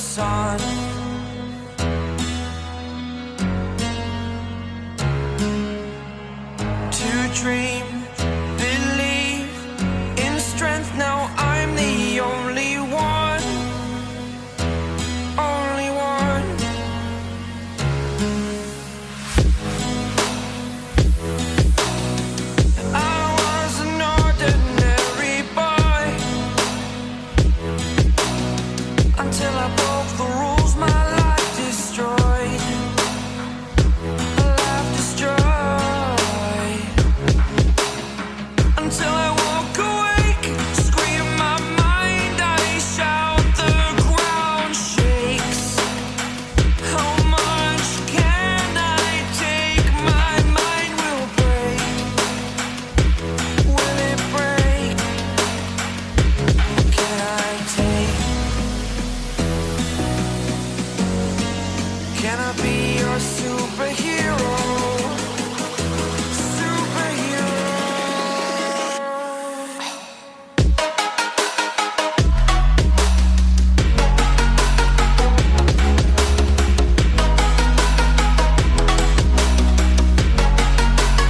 sun. To dream, believe in strength. Now I'm the only one, only one. I was an ordinary boy until I broke the rules. My life destroyed, life destroyed. Until I walk awake, scream my mind, I shout, the ground shakes. How much can I take? My mind will break. Will it break? Can I take? Can I be your superhero? Superhero.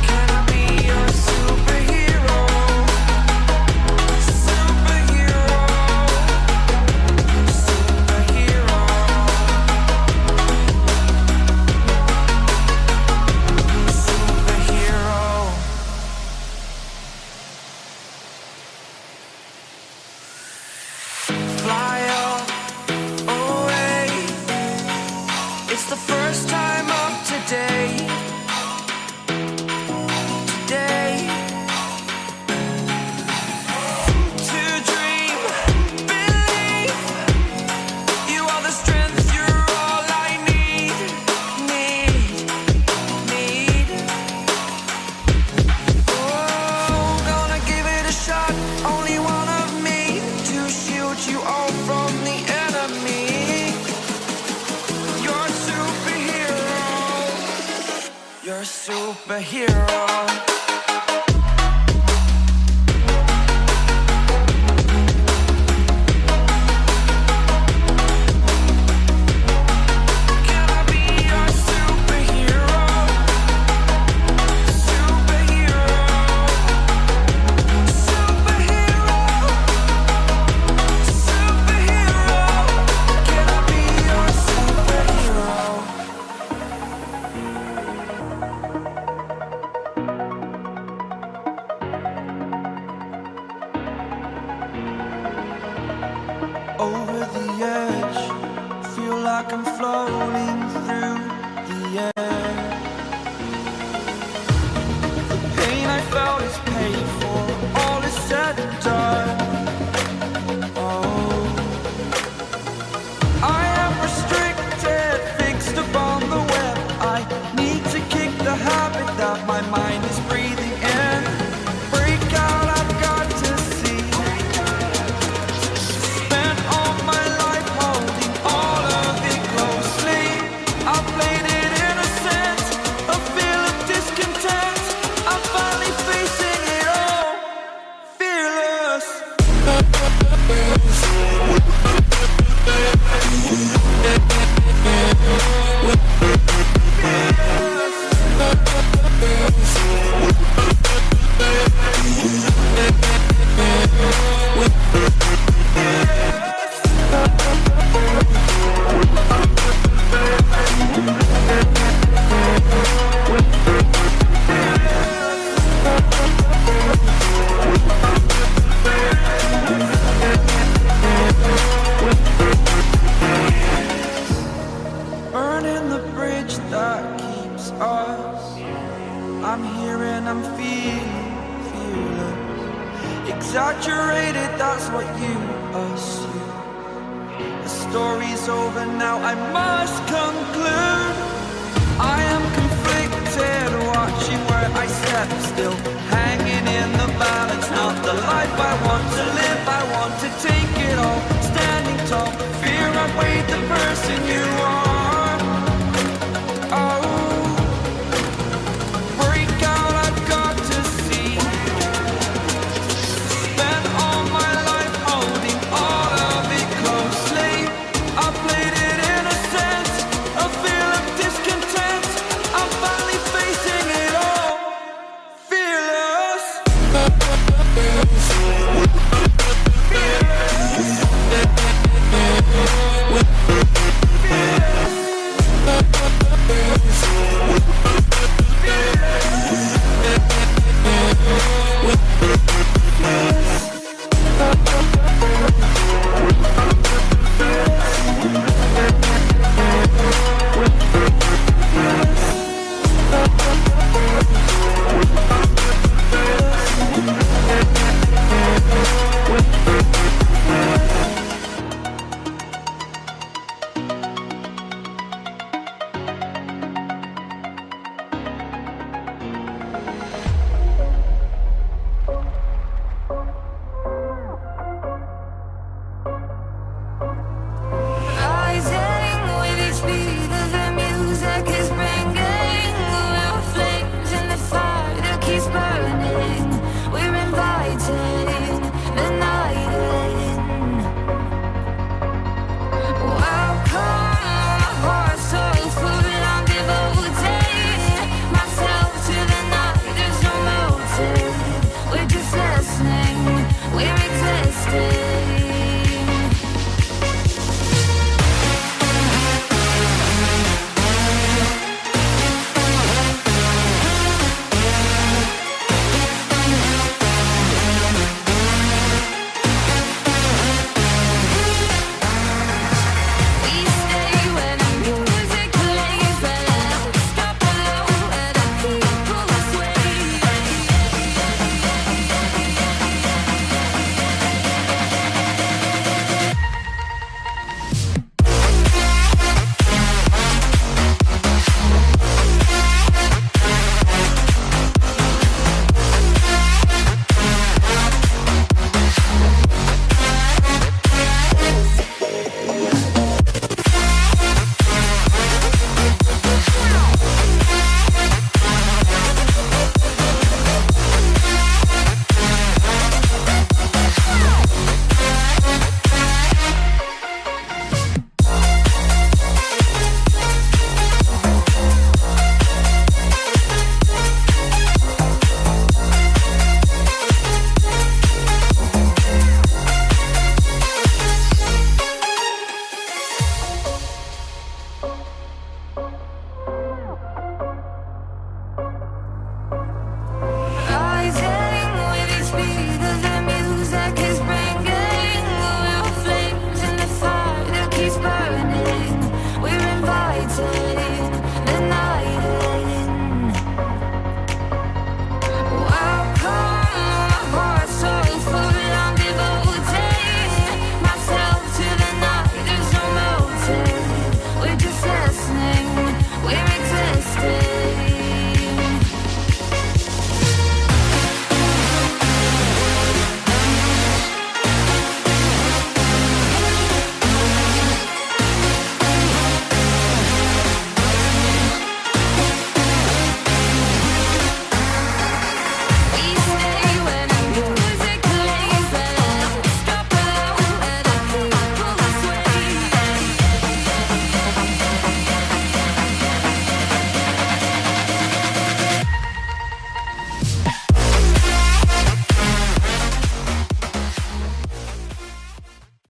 Can I be your superhero? Superhero. Superhero. Superhero. Fly away. It's the first time of today. Today. To dream, believe. You are the strength, you're all I need. Need. Oh, gonna give it a shot. Only one of me to shield you all from the enemy. You're a superhero. You're a superhero. Can I be your superhero? Superhero. Superhero. Superhero. Can I be your superhero? Over the edge, feel like I'm floating through the air. The pain I felt is paid for, all is said and done. Oh, I am restricted, fixed upon the web. I need to kick the habit that my mind is breathing in. Break out, I've got to see. Spent all my life holding all of it closely. I played it innocent, a feel of discontent. I'm finally facing it all, fearless. Burning the bridge that keeps us. I'm here and I'm feeling fearless. Exaggerated, that's what you assume. The story's over now, I must conclude. I am conflicted, watching where I step still, hanging in the balance. Not the life I want to live, I want to take it all. Standing tall, fear I weighed the